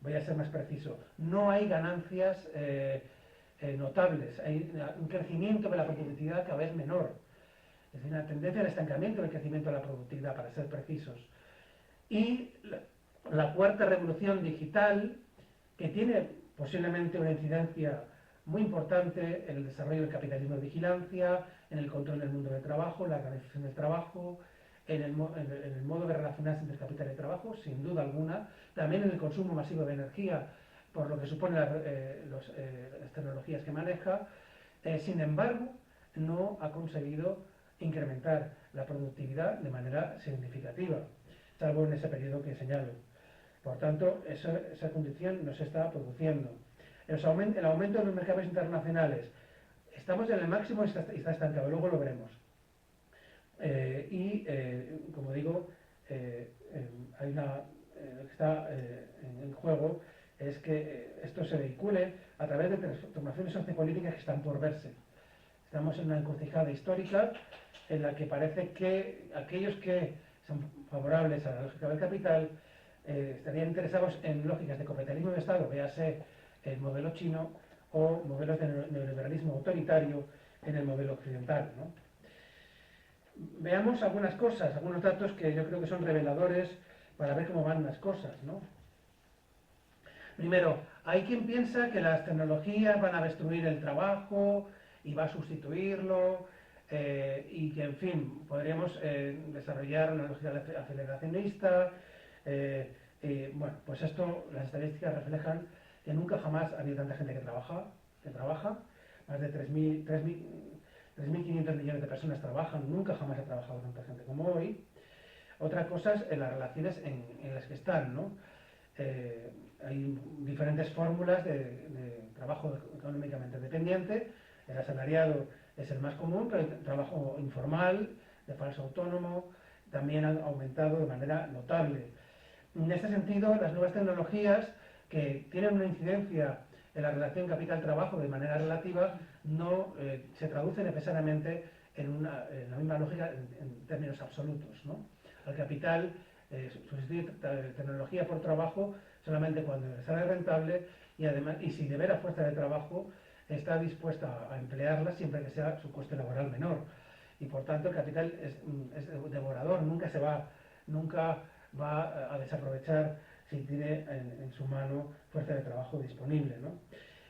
Voy a ser más preciso, no hay ganancias notables, hay un crecimiento de la productividad cada vez menor. Es decir, una tendencia al estancamiento del crecimiento de la productividad, para ser precisos. Y la cuarta revolución digital, que tiene posiblemente una incidencia muy importante en el desarrollo del capitalismo de vigilancia, en el control del mundo del trabajo, la organización del trabajo, en el modo de relacionarse entre el capital y el trabajo, sin duda alguna, también en el consumo masivo de energía, por lo que supone las tecnologías que maneja. Sin embargo, no ha conseguido incrementar la productividad de manera significativa, salvo en ese periodo que señalo. Por tanto, esa condición no se está produciendo. El aumento de los mercados internacionales. Estamos en el máximo y está estancado, luego lo veremos. Como digo, hay lo que está en juego es que esto se vehicule a través de transformaciones sociopolíticas que están por verse. Estamos en una encrucijada histórica en la que parece que aquellos que son favorables a la lógica del capital estarían interesados en lógicas de capitalismo de Estado, véase el modelo chino, o modelos de neoliberalismo autoritario en el modelo occidental, ¿no? Veamos algunas cosas, algunos datos que yo creo que son reveladores para ver cómo van las cosas, ¿no? Primero, hay quien piensa que las tecnologías van a destruir el trabajo y va a sustituirlo, y que, en fin, podríamos desarrollar una lógica aceleracionista. Bueno, pues esto, las estadísticas reflejan que nunca jamás ha habido tanta gente que trabaja, más de 3.500 millones de personas trabajan, nunca jamás ha trabajado tanta gente como hoy. Otra cosa es en las relaciones en las que están, ¿no? Hay diferentes fórmulas de trabajo económicamente dependiente. El asalariado es el más común, pero el trabajo informal, de falso autónomo, también han aumentado de manera notable. En este sentido, las nuevas tecnologías, que tienen una incidencia en la relación capital-trabajo de manera relativa, no se traduce necesariamente en la misma lógica en términos absolutos, ¿no? Al capital sustituir tecnología por trabajo solamente cuando sale rentable y, además, y si de veras fuerza de trabajo está dispuesta a emplearla siempre que sea su coste laboral menor. Y por tanto el capital es devorador, nunca va a desaprovechar si tiene en su mano fuerza de trabajo disponible, ¿no?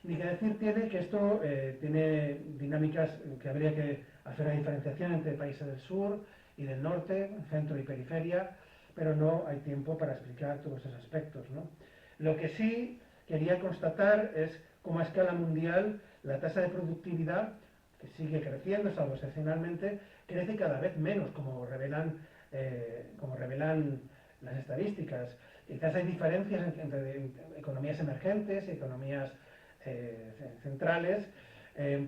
Ni que decir tiene que esto tiene dinámicas que habría que hacer una diferenciación entre países del sur y del norte, centro y periferia, pero no hay tiempo para explicar todos esos aspectos, ¿no? Lo que sí quería constatar es cómo a escala mundial la tasa de productividad, que sigue creciendo, salvo excepcionalmente, crece cada vez menos, como revelan las estadísticas. Quizás hay diferencias entre economías emergentes y economías centrales,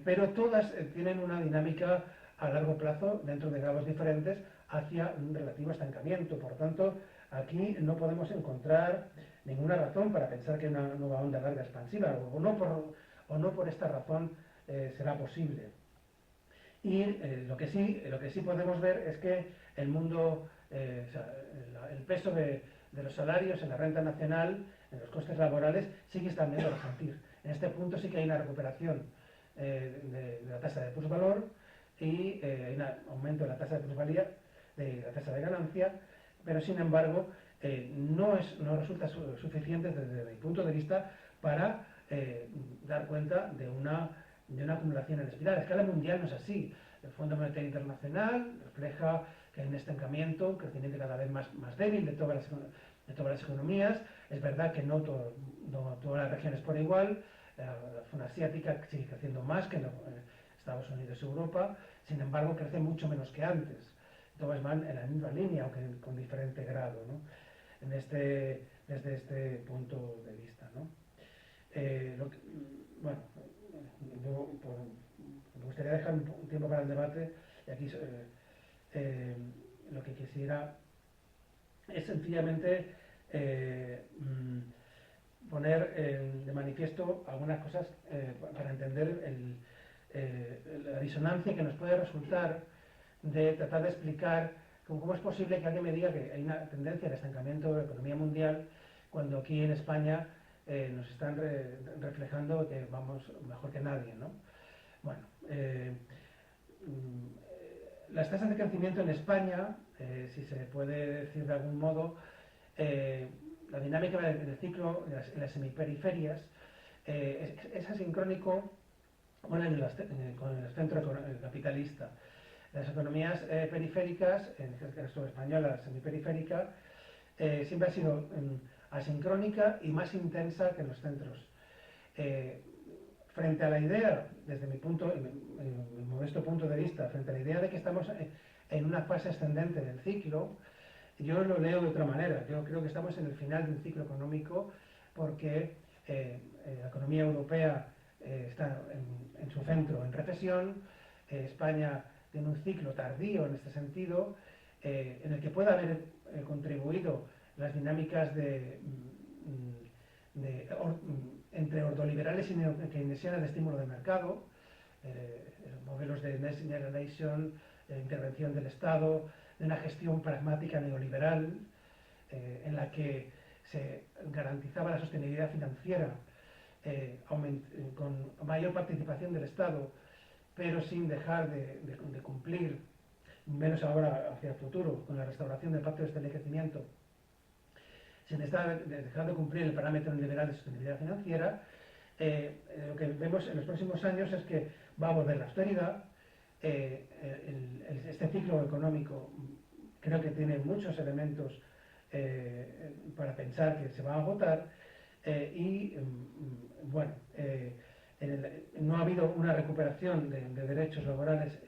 pero todas tienen una dinámica a largo plazo, dentro de grados diferentes, hacia un relativo estancamiento. Por tanto, aquí no podemos encontrar ninguna razón para pensar que una nueva onda larga expansiva, o no por esta razón será posible. Y lo que sí podemos ver es que el mundo, o sea, el peso de los salarios en la renta nacional, en los costes laborales, sigue estando a resentir. En este punto sí que hay una recuperación de la tasa de plusvalor y hay un aumento de la tasa de plusvalía, de la tasa de ganancia, pero sin embargo no resulta suficiente desde mi punto de vista para dar cuenta de una acumulación en espiral. A escala mundial no es así. El Fondo Monetario Internacional refleja que hay un estancamiento, un crecimiento cada vez más débil de todas las economías. Es verdad que no todas las regiones por igual. La zona asiática sigue creciendo más que en Estados Unidos y Europa, sin embargo crece mucho menos que antes. Todas van en la misma línea, aunque con diferente grado, ¿no? Desde este punto de vista, ¿no? Bueno, me gustaría dejar un tiempo para el debate y aquí lo que quisiera es sencillamente poner de manifiesto algunas cosas para entender la disonancia que nos puede resultar de tratar de explicar cómo es posible que alguien me diga que hay una tendencia de estancamiento de la economía mundial cuando aquí en España nos están reflejando que vamos mejor que nadie, ¿no? Bueno, las tasas de crecimiento en España, si se puede decir de algún modo, la dinámica del ciclo en las semiperiferias es asincrónico con el centro capitalista. Las economías periféricas, en el caso española, la semiperiférica, siempre ha sido asincrónica y más intensa que en los centros. Frente a la idea, desde mi modesto punto de vista, frente a la idea de que estamos en una fase ascendente del ciclo, yo lo leo de otra manera. Yo creo que estamos en el final de un ciclo económico porque la economía europea está en su centro en recesión, España tiene un ciclo tardío en este sentido, en el que puede haber contribuido las dinámicas entre ordoliberales y keynesianas de estímulo de mercado, modelos de Next Generation, intervención del Estado, de una gestión pragmática neoliberal, en la que se garantizaba la sostenibilidad financiera con mayor participación del Estado, pero sin dejar de cumplir, menos ahora hacia el futuro, con la restauración del Pacto de Estabilidad y Crecimiento, sin dejar de cumplir el parámetro liberal de sostenibilidad financiera. Lo que vemos en los próximos años es que va a volver la austeridad. Este ciclo económico creo que tiene muchos elementos para pensar que se va a agotar bueno, no ha habido una recuperación de derechos laborales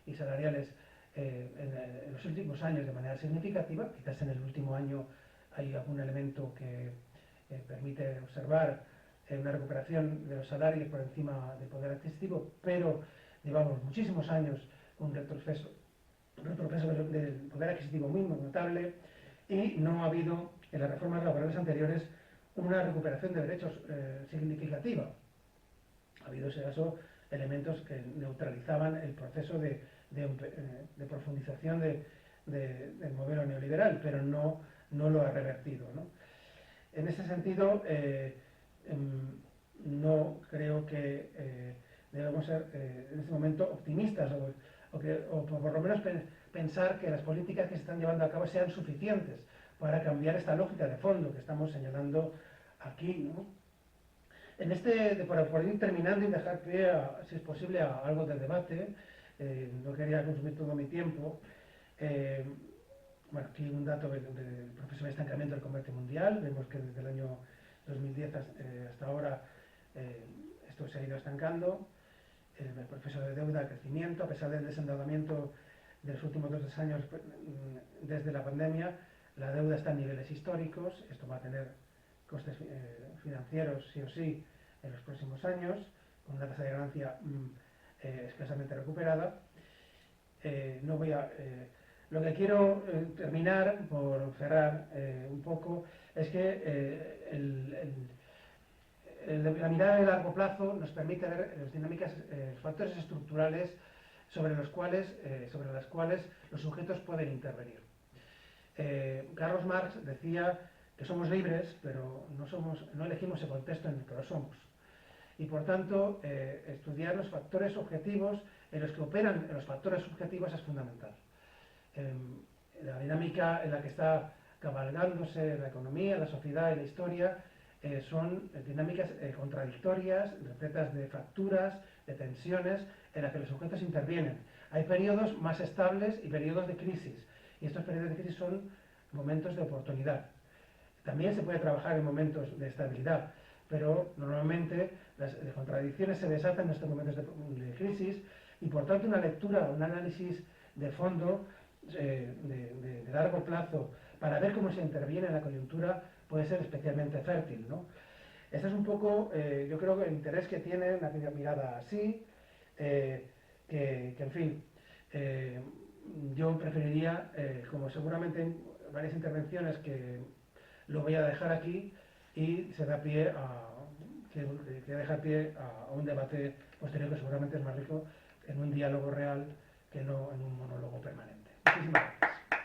y salariales en los últimos años de manera significativa. Quizás en el último año hay algún elemento que permite observar una recuperación de los salarios por encima del poder adquisitivo, pero llevamos muchísimos años un retroceso del poder adquisitivo muy notable, y no ha habido en las reformas laborales anteriores una recuperación de derechos significativa. Ha habido, en ese caso, elementos que neutralizaban el proceso de profundización del modelo neoliberal, pero no lo ha revertido, ¿no? En ese sentido, no creo que debemos ser en este momento optimistas o por lo menos pensar que las políticas que se están llevando a cabo sean suficientes para cambiar esta lógica de fondo que estamos señalando aquí, ¿no? Por ir terminando y dejar pie, si es posible, a algo de debate, no quería consumir todo mi tiempo. Bueno, aquí un dato del proceso de estancamiento del comercio mundial. Vemos que desde el año 2010 hasta ahora esto se ha ido estancando. El proceso de deuda, crecimiento, a pesar del desendeudamiento de los últimos 2 años desde la pandemia, la deuda está en niveles históricos. Esto va a tener costes financieros sí o sí en los próximos años, con una tasa de ganancia escasamente recuperada. Lo que quiero terminar, por cerrar un poco, es que la mirada de largo plazo nos permite ver las dinámicas, los factores estructurales sobre las cuales los sujetos pueden intervenir. Carlos Marx decía que somos libres, pero no elegimos el contexto en el que lo somos. Y por tanto, estudiar los factores objetivos en los que operan los factores subjetivos es fundamental. La dinámica en la que está cabalgándose la economía, la sociedad y la historia son dinámicas contradictorias, repletas de fracturas, de tensiones, en las que los sujetos intervienen. Hay periodos más estables y periodos de crisis, y estos periodos de crisis son momentos de oportunidad. También se puede trabajar en momentos de estabilidad, pero normalmente las contradicciones se desatan en estos momentos de crisis, y por tanto una lectura, un análisis de fondo, de largo plazo, para ver cómo se interviene en la coyuntura, puede ser especialmente fértil, ¿no? Este es un poco, yo creo, que el interés que tiene una mirada así, en fin, yo preferiría, como seguramente en varias intervenciones, que lo voy a dejar aquí, y se da pie que deja pie a un debate posterior que seguramente es más rico en un diálogo real que no en un monólogo permanente. Muchísimas gracias.